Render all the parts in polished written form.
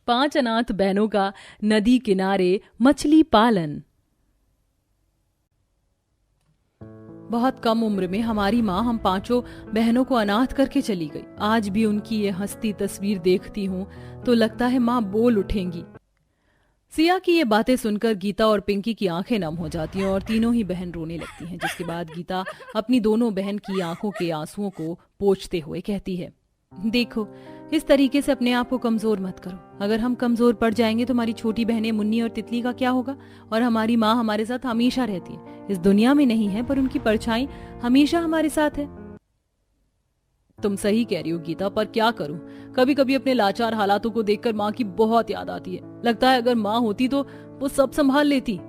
5 अनाथ बहनों का नदी किनारे मछली पालन। बहुत कम उम्र में हमारी माँ हम 5 बहनों को अनाथ करके चली गई। आज भी उनकी ये हंसती तस्वीर देखती हूँ तो लगता है माँ बोल उठेंगी। सिया की ये बातें सुनकर गीता और पिंकी की आंखें नम हो जाती हैं और तीनों ही बहन रोने लगती हैं, जिसके बाद गीता अपनी दोनों बहन की आंखों के आंसुओं को पोंछते हुए कहती है, देखो इस तरीके से अपने आप को कमजोर मत करो। अगर हम कमजोर पड़ जाएंगे तो हमारी छोटी बहनें मुन्नी और तितली का क्या होगा। और हमारी माँ हमारे साथ हमेशा रहती है, इस दुनिया में नहीं है पर उनकी परछाई हमेशा हमारे साथ है। तुम सही कह रही हो गीता, पर क्या करूं, कभी कभी अपने लाचार हालातों को देखकर माँ की बहुत याद आती है। लगता है अगर माँ होती तो वो सब संभाल लेती।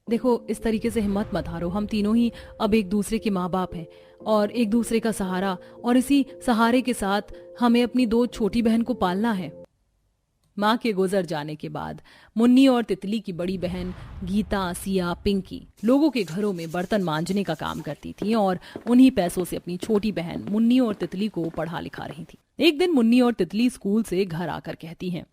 देखो इस तरीके से हिम्मत मत हारो, हम तीनों ही अब एक दूसरे के माँ बाप हैं और एक दूसरे का सहारा, और इसी सहारे के साथ हमें अपनी 2 छोटी बहन को पालना है। माँ के गुजर जाने के बाद मुन्नी और तितली की बड़ी बहन गीता, सिया, पिंकी लोगों के घरों में बर्तन मांजने का काम करती थी और उन्हीं पैसों से अपनी छोटी बहन मुन्नी और तितली को पढ़ा लिखा रही थी। एक दिन मुन्नी और तितली स्कूल से घर आकर कहती हैं,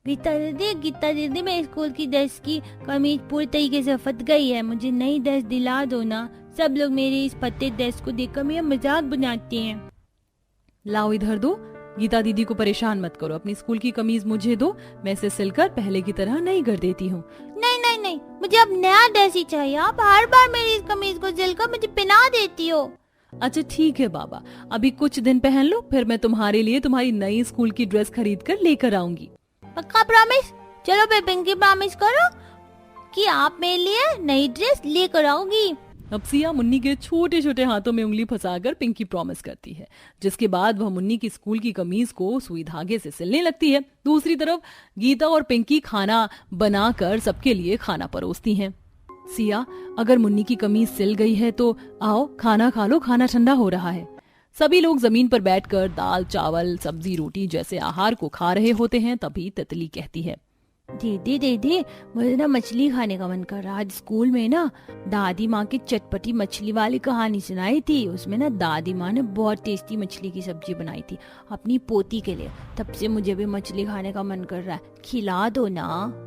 गीता दीदी मेरे स्कूल की ड्रेस की कमीज पूरी तरीके से फट गई है, मुझे नई ड्रेस दिला दो ना। सब लोग मेरी इस फटे ड्रेस को देखकर मेरा मजाक बनाते हैं। लाओ इधर दो, गीता दीदी को परेशान मत करो, अपनी स्कूल की कमीज मुझे दो, मैं इसे सिलकर पहले की तरह नई कर देती हूँ। नहीं नहीं नहीं, मुझे अब नया ड्रेस ही चाहिए। आप हर बार मेरी इस कमीज को सिलकर मुझे पहना देती हो। अच्छा ठीक है बाबा, अभी कुछ दिन पहन लो, फिर मैं तुम्हारे लिए तुम्हारी नई स्कूल की ड्रेस खरीद कर लेकर आऊंगी। पक्का प्रॉमिस? चलो फिर पिंकी प्रॉमिस करो कि आप मेरे लिए नई ड्रेस लेकर आओगी। अब सिया मुन्नी के छोटे छोटे हाथों में उंगली फंसाकर पिंकी प्रॉमिस करती है, जिसके बाद वह मुन्नी की स्कूल की कमीज को सुई धागे से सिलने लगती है। दूसरी तरफ गीता और पिंकी खाना बनाकर सबके लिए खाना परोसती हैं। सिया, अगर मुन्नी की कमीज सिल गई है तो आओ खाना खा लो, खाना ठंडा हो रहा है। सभी लोग जमीन पर बैठकर दाल, चावल, सब्जी, रोटी जैसे आहार को खा रहे होते हैं। तभी तितली कहती है, दीदी मुझे ना मछली खाने का मन कर रहा। आज स्कूल में ना दादी माँ की चटपटी मछली वाली कहानी सुनाई थी। उसमें ना दादी माँ ने बहुत टेस्टी मछली की सब्जी बनाई थी अपनी पोती के लिए। तब से मुझे भी मछली खाने का मन कर रहा है, खिला दो ना।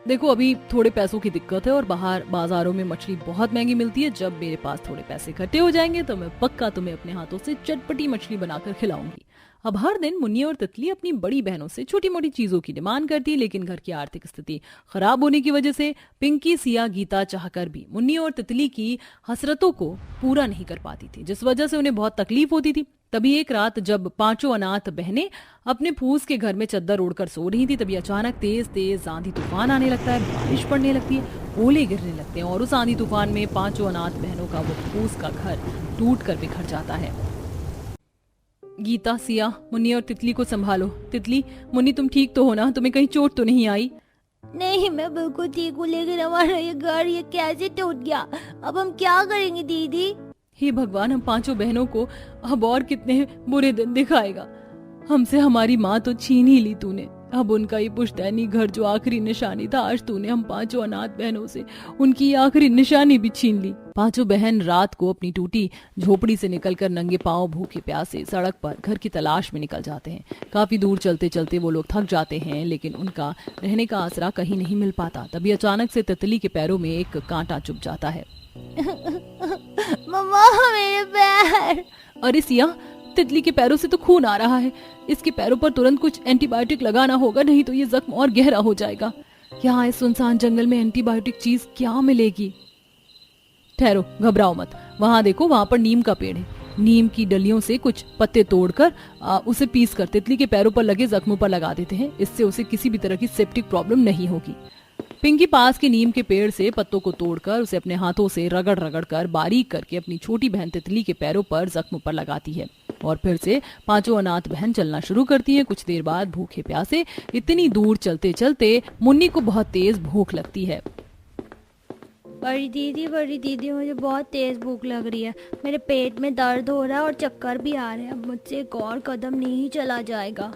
देखो अभी थोड़े पैसों की दिक्कत है और बाहर बाजारों में मछली बहुत महंगी मिलती है। जब मेरे पास थोड़े पैसे इकट्ठे हो जाएंगे तो मैं पक्का तुम्हें अपने हाथों से चटपटी मछली बनाकर खिलाऊंगी। अब हर दिन मुन्नी और तितली अपनी बड़ी बहनों से छोटी मोटी चीजों की डिमांड करती है, लेकिन घर की आर्थिक स्थिति खराब होने की वजह से पिंकी, सिया, गीता चाहकर भी मुन्नी और तितली की हसरतों को पूरा नहीं कर पाती थी, जिस वजह से उन्हें बहुत तकलीफ होती थी। तभी एक रात जब 5 अनाथ बहनें अपने फूस के घर में चद्दर ओढ़कर सो रही थी, तभी अचानक तेज तेज आंधी तूफान आने लगता है, बारिश पड़ने लगती है, ओले गिरने लगते हैं और उस आंधी तूफान में 5 अनाथ बहनों का वो फूस का घर टूट कर बिखर जाता है। गीता, सिया, मुन्नी और तितली को संभालो। तितली, मुन्नी तुम ठीक तो हो ना? तुम्हें कहीं चोट तो नहीं आई? नहीं, मैं बिल्कुल ठीक हूँ, लेकिन हमारा ये घर ये कैसे टूट गया? अब हम क्या करेंगे दीदी? हे भगवान, हम 5 बहनों को अब और कितने बुरे दिन दिखाएगा। हमसे हमारी माँ तो छीन ही ली तूने, अब उनका ये पुश्तैनी घर जो आखिरी निशानी था, आज तूने हम 5 अनाथ बहनों से उनकी आखिरी निशानी भी छीन ली। 5 बहन रात को अपनी टूटी झोपड़ी से निकलकर नंगे पांव भूखे प्यासे सड़क पर घर की तलाश में निकल जाते हैं। काफी दूर चलते चलते वो लोग थक जाते हैं, लेकिन उनका रहने का आसरा कहीं नहीं मिल पाता। तभी अचानक से तितली के पैरों में एक कांटा चुभ जाता है। मम्मा, मेरे पैर। अरे सिया, तितली के पैरों से तो खून आ रहा है, इसके पैरों पर तुरंत कुछ एंटीबायोटिक लगाना होगा, नहीं तो ये जख्म और गहरा हो जाएगा। यहाँ इस सुनसान जंगल में एंटीबायोटिक चीज क्या मिलेगी? ठहरो, घबराओ मत, वहाँ देखो, वहाँ पर नीम का पेड़ है। नीम की डलियों से कुछ पत्ते तोड़कर उसे पीस कर तितली के पैरों पर लगे जख्मों पर लगा देते हैं, इससे उसे किसी भी तरह की सेप्टिक प्रॉब्लम नहीं होगी। पिंकी पास के नीम के पेड़ से पत्तों को तोड़कर उसे अपने हाथों से रगड़ रगड़ कर बारीक करके अपनी छोटी बहन तितली के पैरों पर जख्म पर लगाती है और फिर से 5 अनाथ बहन चलना शुरू करती है। कुछ देर बाद भूखे प्यासे इतनी दूर चलते चलते मुन्नी को बहुत तेज भूख लगती है। बड़ी दीदी, मुझे बहुत तेज भूख लग रही है, मेरे पेट में दर्द हो रहा है और चक्कर भी आ रहे हैं। अब मुझसे एक और कदम नहीं चला जाएगा।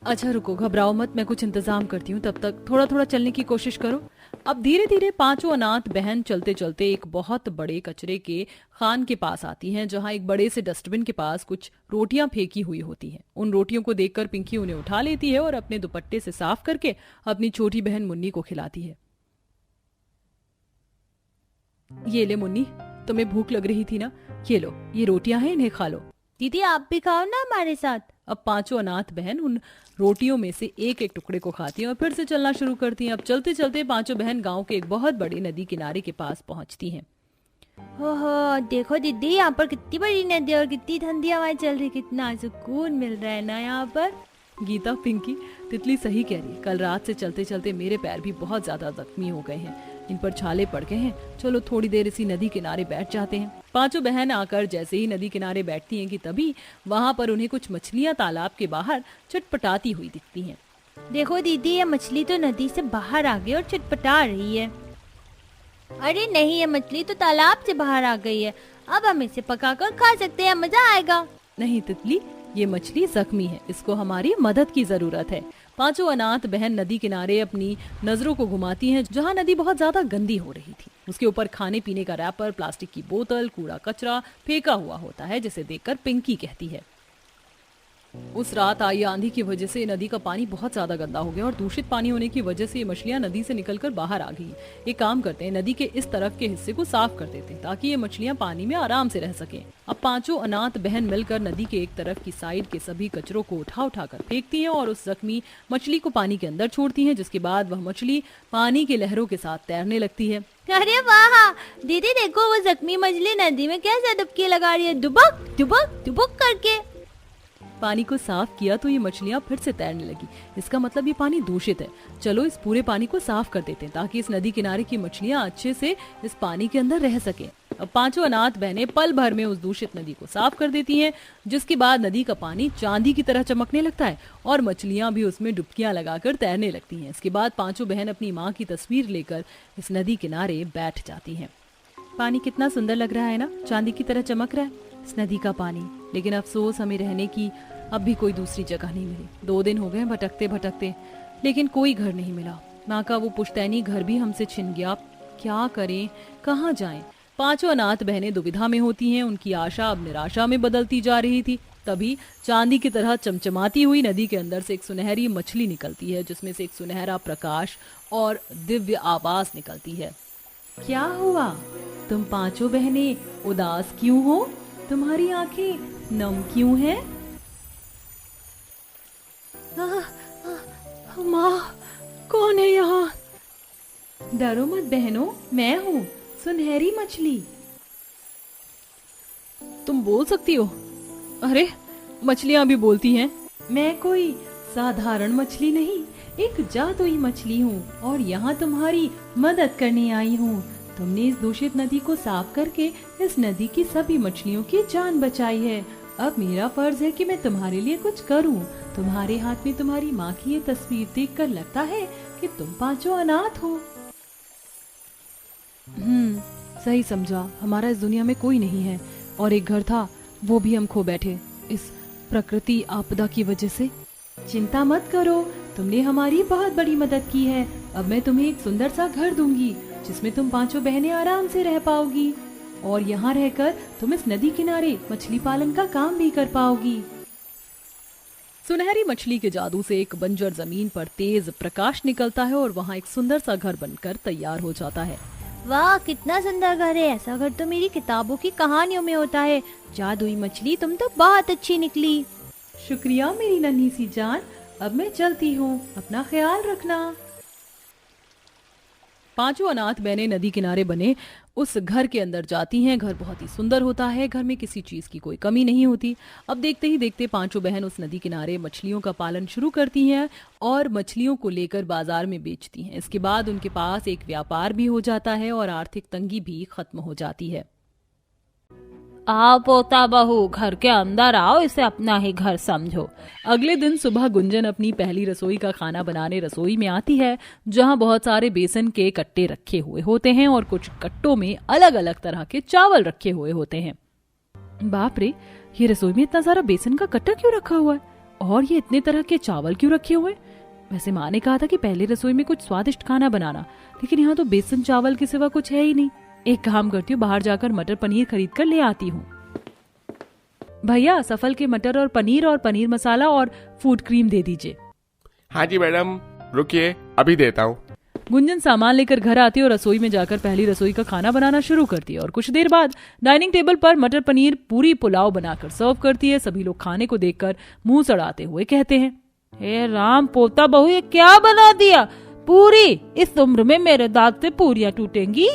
अच्छा रुको, घबराओ मत, मैं कुछ इंतजाम करती हूँ, तब तक थोड़ा थोड़ा चलने की कोशिश करो। अब धीरे धीरे पांचों अनाथ बहन चलते चलते एक बहुत बड़े कचरे के खान के पास आती हैं, जहां एक बड़े से डस्टबिन के पास कुछ रोटियां फेंकी हुई होती हैं। उन रोटियों को देखकर पिंकी उन्हें उठा लेती है और अपने दुपट्टे से साफ करके अपनी छोटी बहन मुन्नी को खिलाती है। ये ले मुन्नी, तुम्हें भूख लग रही थी ना, ये लो, ये रोटियां हैं, इन्हें खा लो। दीदी आप भी खाओ ना हमारे साथ। अब पांचों अनाथ बहन उन रोटियों में से एक एक टुकड़े को खाती हैं और फिर से चलना शुरू करती हैं। अब चलते चलते पांचों बहन गांव के एक बहुत बड़ी नदी किनारे के पास पहुंचती हैं। हो देखो दीदी, यहाँ पर कितनी बड़ी नदी और कितनी ठंडी हवाएं चल रही, कितना सुकून मिल रहा है ना यहाँ पर। गीता, पिंकी, तितली सही कह रही है। कल रात से चलते चलते मेरे पैर भी बहुत ज्यादा जख्मी हो गए हैं, इन पर छाले पड़ गए हैं। चलो थोड़ी देर इसी नदी किनारे बैठ जाते हैं। पांचों बहन आकर जैसे ही नदी किनारे बैठती हैं कि तभी वहाँ पर उन्हें कुछ मछलियाँ तालाब के बाहर चटपटाती हुई दिखती हैं। देखो दीदी, ये मछली तो नदी से बाहर आ गई और चटपटा रही है। अरे नहीं, ये मछली तो तालाब से बाहर आ गई है, अब हम इसे पकाकर खा सकते हैं, मजा आएगा। नहीं तितली, ये मछली जख्मी है, इसको हमारी मदद की जरूरत है। पांचों अनाथ बहन नदी किनारे अपनी नजरों को घुमाती हैं, जहां नदी बहुत ज्यादा गंदी हो रही थी। उसके ऊपर खाने पीने का रैपर, प्लास्टिक की बोतल, कूड़ा कचरा फेंका हुआ होता है, जिसे देखकर पिंकी कहती है, उस रात आई आंधी की वजह से नदी का पानी बहुत ज्यादा गंदा हो गया और दूषित पानी होने की वजह से ये मछलियां नदी से निकलकर बाहर आ गई। एक काम करते हैं, नदी के इस तरफ के हिस्से को साफ कर देते हैं ताकि ये मछलियां पानी में आराम से रह सकें। अब पांचों अनाथ बहन मिलकर नदी के एक तरफ की साइड के सभी कचरों को उठा उठा कर फेंकती हैं और उस जख्मी मछली को पानी के अंदर छोड़ती हैं, जिसके बाद वह मछली पानी के लहरों के साथ तैरने लगती है। अरे वाह दीदी, देखो वो जख्मी मछली नदी में कैसे डुबकी लगा रही है, दुबक दुबक दुबक करके। पानी को साफ किया तो ये मछलियां फिर से तैरने लगी। इसका मतलब ये पानी दूषित है। चलो इस पूरे पानी को साफ कर देते हैं ताकि इस नदी किनारे की मछलियां अच्छे से इस पानी के अंदर रह सकें। अब पांचों अनाथ बहनें पल भर में उस दूषित नदी को साफ कर देती हैं, जिसके बाद नदी का पानी चांदी की तरह चमकने लगता है और मछलियां भी उसमें डुबकियां लगाकर तैरने लगती हैं। इसके बाद पांचों बहन अपनी माँ की तस्वीर लेकर इस नदी किनारे बैठ जाती हैं। पानी कितना सुंदर लग रहा है ना, चांदी की तरह चमक रहा है इस नदी का पानी। लेकिन अफसोस, हमें रहने की अब भी कोई दूसरी जगह नहीं मिली। 2 दिन हो गए भटकते भटकते, लेकिन कोई घर नहीं मिला। माँ का वो पुश्तैनी घर भी हमसे छिन गया। क्या करें, कहाँ जाएं? पांचों अनाथ बहनें दुविधा में होती हैं। उनकी आशा अब निराशा में बदलती जा रही थी। तभी चांदी की तरह चमचमाती हुई नदी के अंदर से एक सुनहरी मछली निकलती है, जिसमें से एक सुनहरा प्रकाश और दिव्य आवाज निकलती है। क्या हुआ, तुम पांचों बहनें उदास क्यों हो? तुम्हारी आंखें नम क्यों हैं? माँ, कौन है यहाँ? डरो मत बहनों, मैं हूँ सुनहरी मछली। तुम बोल सकती हो? अरे मछलियाँ भी बोलती हैं। मैं कोई साधारण मछली नहीं, एक जादुई मछली हूँ और यहाँ तुम्हारी मदद करने आई हूँ। तुमने इस दूषित नदी को साफ करके इस नदी की सभी मछलियों की जान बचाई है। अब मेरा फर्ज है कि मैं तुम्हारे लिए कुछ करूं। तुम्हारे हाथ में तुम्हारी माँ की ये तस्वीर देखकर लगता है कि तुम पांचों अनाथ हो। सही समझा, हमारा इस दुनिया में कोई नहीं है और एक घर था, वो भी हम खो बैठे इस प्रकृति आपदा की वजह से। चिंता मत करो, तुमने हमारी बहुत बड़ी मदद की है। अब मैं तुम्हें एक सुंदर सा घर दूंगी जिसमें तुम पांचों बहनें आराम से रह पाओगी और यहाँ रहकर तुम इस नदी किनारे मछली पालन का काम भी कर पाओगी। सुनहरी मछली के जादू से एक बंजर जमीन पर तेज प्रकाश निकलता है और वहाँ एक सुंदर सा घर बनकर तैयार हो जाता है। वाह कितना सुंदर घर है, ऐसा घर तो मेरी किताबों की कहानियों में होता है। जादुई मछली, तुम तो बहुत अच्छी निकली। शुक्रिया मेरी नन्ही सी जान, अब मैं चलती हूँ, अपना ख्याल रखना। पांचों अनाथ बहनें नदी किनारे बने उस घर के अंदर जाती हैं। घर बहुत ही सुंदर होता है, घर में किसी चीज की कोई कमी नहीं होती। अब देखते ही देखते पांचों बहन उस नदी किनारे मछलियों का पालन शुरू करती हैं और मछलियों को लेकर बाजार में बेचती हैं। इसके बाद उनके पास एक व्यापार भी हो जाता है और आर्थिक तंगी भी खत्म हो जाती है। आओ पोता बहू, घर के अंदर आओ, इसे अपना ही घर समझो। अगले दिन सुबह गुंजन अपनी पहली रसोई का खाना बनाने रसोई में आती है, जहां बहुत सारे बेसन के कट्टे रखे हुए होते हैं और कुछ कट्टों में अलग अलग तरह के चावल रखे हुए होते हैं। बाप रे, ये रसोई में इतना सारा बेसन का कट्टा क्यों रखा हुआ है और ये इतने तरह के चावल क्यों रखे हुए? वैसे माँ ने कहा था कि पहले रसोई में कुछ स्वादिष्ट खाना बनाना, लेकिन यहाँ तो बेसन चावल के सिवा कुछ है ही नहीं। एक काम करती हूँ, बाहर जाकर मटर पनीर खरीद कर ले आती हूँ। भैया सफल के मटर और पनीर मसाला और फूड क्रीम दे दीजिए। हाँ जी मैडम, रुकिए अभी देता हूँ। गुंजन सामान लेकर घर आती है और रसोई में जाकर पहली रसोई का खाना बनाना शुरू करती है और कुछ देर बाद डाइनिंग टेबल पर मटर पनीर पूरी पुलाव बनाकर सर्व करती है। सभी लोग खाने को देखकर मुंह सड़ाते हुए कहते हैं, हे राम पोता बहू, ये क्या बना दिया? पूरी? इस उम्र में मेरे दांत से पूरियां टूटेंगी।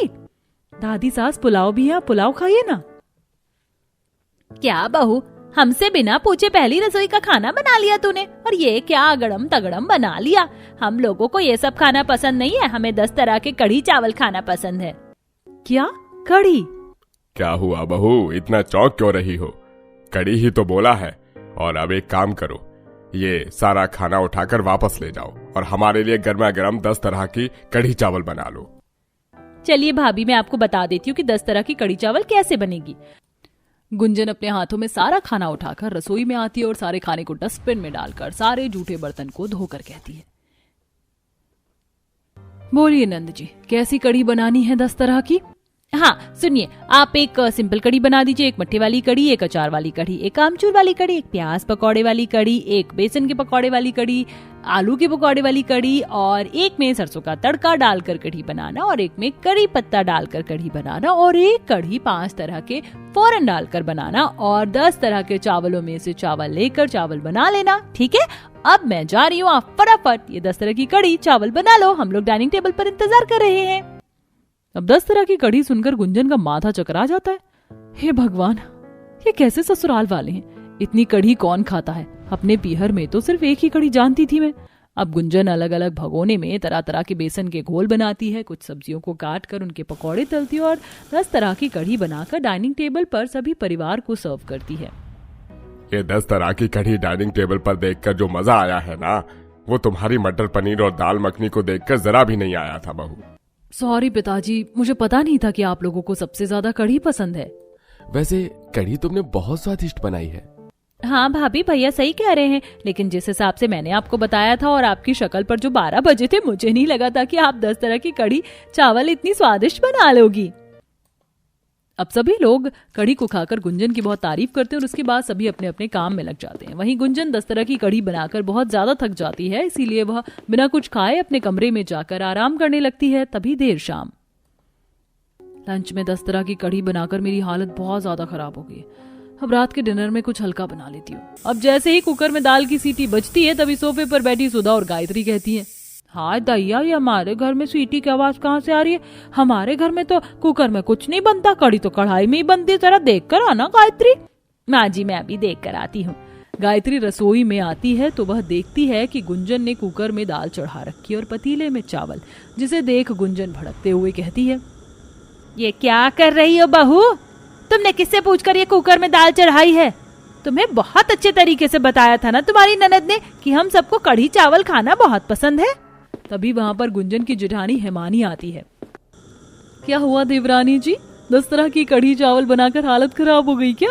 दादी सास पुलाव भी है, पुलाव खाइए ना। क्या बहू, हमसे बिना पूछे पहली रसोई का खाना बना लिया तूने, और ये क्या अगड़म तगड़म बना लिया। हम लोगों को ये सब खाना पसंद नहीं है, हमें 10 तरह के कढ़ी चावल खाना पसंद है। क्या कढ़ी? क्या हुआ बहू, इतना चौंक क्यों रही हो? कढ़ी ही तो बोला है। और अब एक काम करो, ये सारा खाना उठाकर वापस ले जाओ और हमारे लिए गर्मा गर्म 10 तरह की कढ़ी चावल बना लो। चलिए भाभी, मैं आपको बता देती हूँ कि 10 तरह की कढ़ी चावल कैसे बनेगी। गुंजन अपने हाथों में सारा खाना उठाकर रसोई में आती है और सारे खाने को डस्टबिन में डालकर सारे जूठे बर्तन को धोकर कहती है, बोलिए नंद जी, कैसी कढ़ी बनानी है 10 तरह की? हाँ सुनिए, आप एक सिंपल कढ़ी बना दीजिए, एक मट्ठे वाली कढ़ी, एक अचार वाली कढ़ी, एक आमचूर वाली कढ़ी, एक प्याज पकौड़े वाली कढ़ी, एक बेसन के पकौड़े वाली कढ़ी, आलू के पकौड़े वाली कढ़ी, और एक में सरसों का तड़का डालकर कढ़ी बनाना, और एक में कड़ी पत्ता डालकर कढ़ी बनाना, और एक कढ़ी 5 तरह के फौरन डालकर बनाना, और 10 तरह के चावलों में से चावल लेकर चावल बना लेना। ठीक है, अब मैं जा रही हूँ, आप फटाफट ये 10 तरह की कढ़ी चावल बना लो, हम लोग डाइनिंग टेबल पर इंतजार कर रहे हैं। अब 10 तरह की कढ़ी सुनकर गुंजन का माथा चकरा जाता है। हे भगवान, ये कैसे ससुराल वाले हैं, इतनी कढ़ी कौन खाता है? अपने पीहर में तो सिर्फ एक ही कढ़ी जानती थी मैं। अब गुंजन अलग अलग भगोने में तरह तरह के बेसन के घोल बनाती है, कुछ सब्जियों को काट कर उनके पकौड़े तलती है और 10 तरह की कढ़ी बनाकर डाइनिंग टेबल पर सभी परिवार को सर्व करती है। ये 10 तरह की कढ़ी डाइनिंग टेबल पर देखकर जो मजा आया है ना, वो तुम्हारी मटर पनीर और दाल मखनी को देखकर जरा भी नहीं आया था बहू। सॉरी पिताजी, मुझे पता नहीं था कि आप लोगों को सबसे ज्यादा कढ़ी पसंद है। वैसे कढ़ी तुमने बहुत स्वादिष्ट बनाई है। हाँ भाभी, भैया सही कह रहे हैं, लेकिन जिस हिसाब से मैंने आपको बताया था और आपकी शक्ल पर जो 12 बजे थे, मुझे नहीं लगा था कि आप 10 तरह की कढ़ी चावल इतनी स्वादिष्ट बना लोगी। अब सभी लोग कढ़ी को खाकर गुंजन की बहुत तारीफ करते हैं और उसके बाद सभी अपने अपने काम में लग जाते हैं। वहीं गुंजन 10 तरह की कढ़ी बनाकर बहुत ज्यादा थक जाती है, इसीलिए वह बिना कुछ खाए अपने कमरे में जाकर आराम करने लगती है। तभी देर शाम लंच में 10 तरह की कढ़ी बनाकर मेरी हालत बहुत ज्यादा खराब हो गई। अब रात के डिनर में कुछ हल्का बना लेती हूँ। अब जैसे ही कुकर में दाल की सीटी बजती है, तभी सोफे पर बैठी सुधा और गायत्री कहती है, हाँ दैया, ये हमारे घर में सीटी की आवाज कहाँ से आ रही है? हमारे घर में तो कुकर में कुछ नहीं बनता, कढ़ी तो कढ़ाई में ही बनती है, जरा देख कर आना गायत्री। माँ जी, मैं अभी देख कर आती हूँ। गायत्री रसोई में आती है तो वह देखती है कि गुंजन ने कुकर में दाल चढ़ा रखी और पतीले में चावल, जिसे देख गुंजन भड़कते हुए कहती है, ये क्या कर रही हो बहू? तुमने किससे पूछकर ये कुकर में दाल चढ़ाई है? तुम्हें बहुत अच्छे तरीके से बताया था ना तुम्हारी ननद ने कि हम सबको कढ़ी चावल खाना बहुत पसंद है। तभी वहां पर गुंजन की जेठानी हेमानी आती है। क्या हुआ देवरानी जी, 10 तरह की कढ़ी चावल बनाकर हालत खराब हो गई क्या?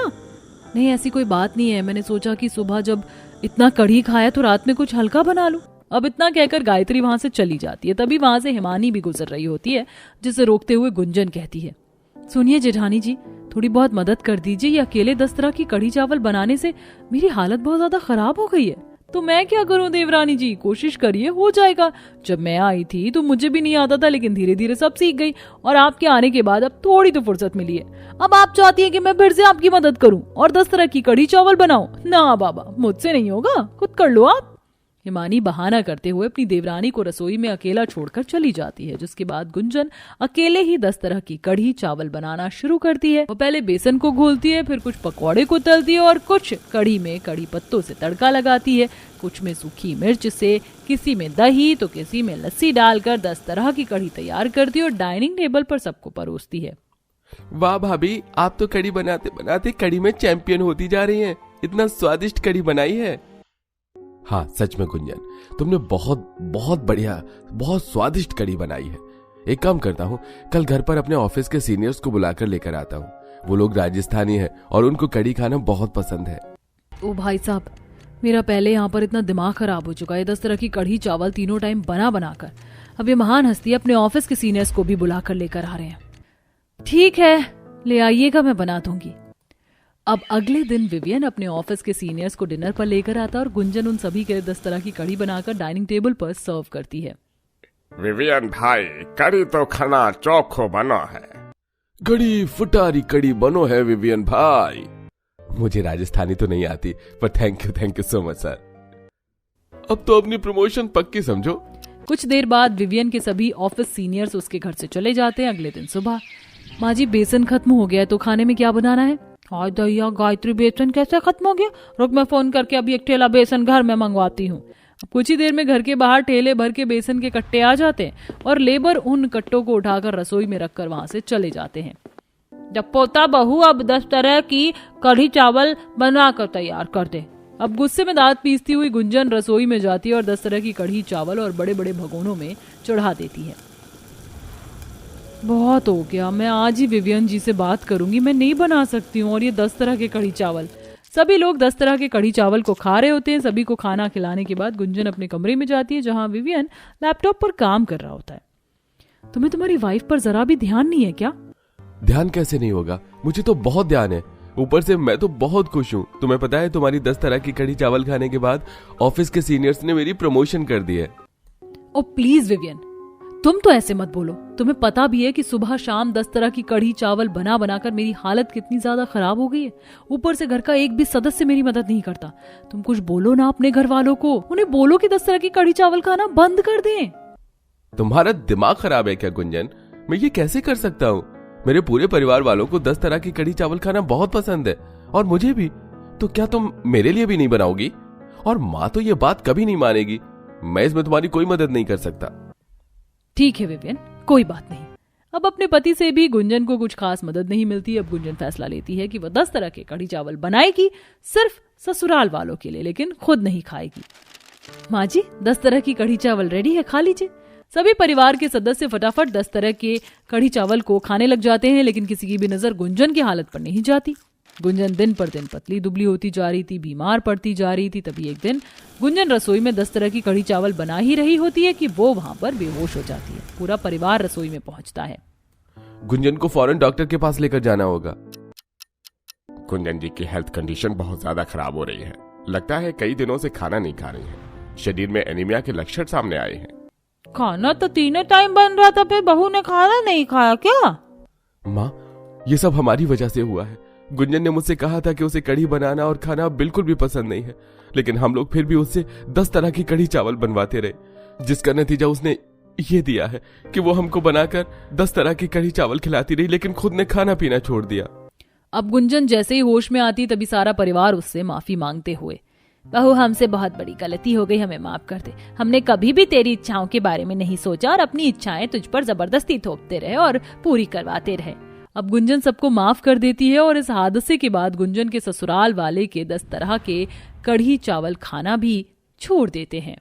नहीं, ऐसी कोई बात नहीं है, मैंने सोचा कि सुबह जब इतना कढ़ी खाया तो रात में कुछ हल्का बना लूं। अब इतना कहकर गायत्री वहां से चली जाती है। तभी वहां से हेमानी भी गुजर रही होती है, जिसे रोकते हुए गुंजन कहती है, सुनिए जेठानी जी, थोड़ी बहुत मदद कर दीजिए, ये अकेले 10 तरह की कढ़ी चावल बनाने से मेरी हालत बहुत ज्यादा खराब हो गई है। तो मैं क्या करूं देवरानी जी, कोशिश करिए, हो जाएगा। जब मैं आई थी तो मुझे भी नहीं आता था, लेकिन धीरे धीरे सब सीख गई और आपके आने के बाद अब थोड़ी तो फुर्सत मिली है। अब आप चाहती हैं कि मैं फिर से आपकी मदद करूं और 10 तरह की कढ़ी चावल बनाऊं? ना बाबा, मुझसे नहीं होगा, खुद कर लो आप। हिमानी बहाना करते हुए अपनी देवरानी को रसोई में अकेला छोड़कर चली जाती है, जिसके बाद गुंजन अकेले ही 10 तरह की कढ़ी चावल बनाना शुरू करती है। वो पहले बेसन को घोलती है, फिर कुछ पकौड़े को तलती है और कुछ कढ़ी में कढ़ी पत्तों से तड़का लगाती है, कुछ में सूखी मिर्च से, किसी में दही तो किसी में लस्सी डालकर 10 तरह की कढ़ी तैयार करती है और डाइनिंग टेबल पर सबको परोसती है। वाह भाभी, आप तो कढ़ी बनाते बनाते कढ़ी में चैंपियन होती जा रही हैं। इतना स्वादिष्ट कढ़ी बनाई है। हाँ सच में गुंजन, तुमने बहुत बहुत बढ़िया, बहुत स्वादिष्ट कढ़ी बनाई है। एक काम करता हूँ, कल घर पर अपने ऑफिस के सीनियर्स को बुलाकर लेकर आता हूँ। वो लोग राजस्थानी हैं और उनको कढ़ी खाना बहुत पसंद है। ओ भाई साहब, मेरा पहले यहाँ पर इतना दिमाग खराब हो चुका है 10 तरह की कढ़ी चावल तीनों टाइम बना बनाकर। अब ये महान हस्ती अपने ऑफिस के सीनियर्स को भी बुलाकर लेकर आ रहे हैं। ठीक है, ले आइएगा, मैं बना दूंगी। अब अगले दिन विवियन अपने ऑफिस के सीनियर्स को डिनर पर लेकर आता और गुंजन उन सभी के लिए 10 तरह की कढ़ी बनाकर डाइनिंग टेबल पर सर्व करती है। विवियन भाई, कड़ी तो खाना चोखो बनो है। कड़ी फुटारी कड़ी बनो है विवियन भाई। मुझे राजस्थानी तो नहीं आती, पर thank you so much sir. अब तो अपनी प्रमोशन पक्की समझो। कुछ देर बाद विवियन के सभी ऑफिस सीनियर्स उसके घर से चले जाते हैं। अगले दिन सुबह, माँ जी बेसन खत्म हो गया है तो खाने में क्या बनाना है? हाय दैया गायत्री, बेसन कैसे खत्म हो गया? रुक, मैं फोन करके अभी एक ठेला बेसन घर में मंगवाती हूँ। अब कुछ ही देर में घर के बाहर ठेले भर के बेसन के कट्टे आ जाते हैं और लेबर उन कट्टों को उठाकर रसोई में रखकर वहां से चले जाते हैं। जब पोता बहू अब 10 तरह की कढ़ी चावल बनाकर तैयार कर दे। अब गुस्से में दांत पीसती हुई गुंजन रसोई में जाती है और 10 तरह की कढ़ी चावल और बड़े बड़े भगोनों में चढ़ा देती है। बहुत हो गया, मैं आज ही विवियन जी से बात करूंगी, मैं नहीं बना सकती हूँ और ये 10 तरह के कढ़ी चावल। सभी लोग 10 तरह के कढ़ी चावल को खा रहे होते हैं। सभी को खाना खिलाने के बाद गुंजन अपने कमरे में जाती है जहां विवियन लैपटॉप पर काम कर रहा होता है। तुम्हें तुम्हारी वाइफ पर जरा भी ध्यान नहीं है क्या? ध्यान कैसे नहीं होगा, मुझे तो बहुत ध्यान है। ऊपर से मैं तो बहुत खुश हूँ। तुम्हें पता है, तुम्हारी 10 तरह की कढ़ी चावल खाने के बाद ऑफिस के सीनियर्स ने मेरी प्रमोशन कर दी है। ओ प्लीज विवियन, तुम तो ऐसे मत बोलो। तुम्हें पता भी है कि सुबह शाम 10 तरह की कढ़ी चावल बना बनाकर मेरी हालत कितनी ज्यादा खराब हो गई है। ऊपर से घर का एक भी सदस्य मेरी मदद नहीं करता। तुम कुछ बोलो ना अपने घर वालों को, उन्हें बोलो कि 10 तरह की कढ़ी चावल खाना बंद कर दें। तुम्हारा दिमाग खराब है क्या गुंजन? मैं ये कैसे कर सकता हूँ? मेरे पूरे परिवार वालों को 10 तरह की कढ़ी चावल खाना बहुत पसंद है और मुझे भी। तो क्या तुम मेरे लिए भी नहीं बनाओगी? और माँ तो ये बात कभी नहीं मानेगी। मैं इसमें तुम्हारी कोई मदद नहीं कर सकता। ठीक है विवियन, कोई बात नहीं। अब अपने पति से भी गुंजन को कुछ खास मदद नहीं मिलती। अब गुंजन फैसला लेती है कि वह 10 तरह के कढ़ी चावल बनाएगी, सिर्फ ससुराल वालों के लिए, लेकिन खुद नहीं खाएगी। माँ जी, 10 तरह की कढ़ी चावल रेडी है, खा लीजिए। सभी परिवार के सदस्य फटाफट 10 तरह के कढ़ी चावल को खाने लग जाते हैं, लेकिन किसी की भी नजर गुंजन की हालत पर नहीं जाती। गुंजन दिन पर दिन पतली दुबली होती जा रही थी, बीमार पड़ती जा रही थी। तभी एक दिन गुंजन रसोई में 10 तरह की कढ़ी चावल बना ही रही होती है कि वो वहां पर बेहोश हो जाती है। पूरा परिवार रसोई में पहुंचता है। गुंजन को फौरन डॉक्टर के पास लेकर जाना होगा। गुंजन जी की हेल्थ कंडीशन बहुत ज्यादा खराब हो रही है। लगता है कई दिनों से खाना नहीं खा रही है। शरीर में एनीमिया के लक्षण सामने आए हैं। खाना तो तीनों टाइम बन रहा था, फिर बहू ने खाना नहीं खाया क्या? माँ, ये सब हमारी वजह से हुआ है। गुंजन ने मुझसे कहा था कि उसे कढ़ी बनाना और खाना बिल्कुल भी पसंद नहीं है, लेकिन हम लोग फिर भी उससे 10 तरह की कढ़ी चावल बनवाते रहे, जिसका नतीजा उसने ये दिया है कि वो हमको बनाकर 10 तरह की कढ़ी चावल खिलाती रही, लेकिन खुद ने खाना पीना छोड़ दिया। अब गुंजन जैसे ही होश में आती तभी सारा परिवार उससे माफी मांगते हुए, बहू हमसे बहुत बड़ी गलती हो गई, हमें माफ कर दे। हमने कभी भी तेरी इच्छाओं के बारे में नहीं सोचा और अपनी इच्छाएं तुझ पर जबरदस्ती थोपते रहे और पूरी करवाते रहे। अब गुंजन सबको माफ कर देती है और इस हादसे के बाद गुंजन के ससुराल वाले के 10 तरह के कढ़ी चावल खाना भी छोड़ देते हैं।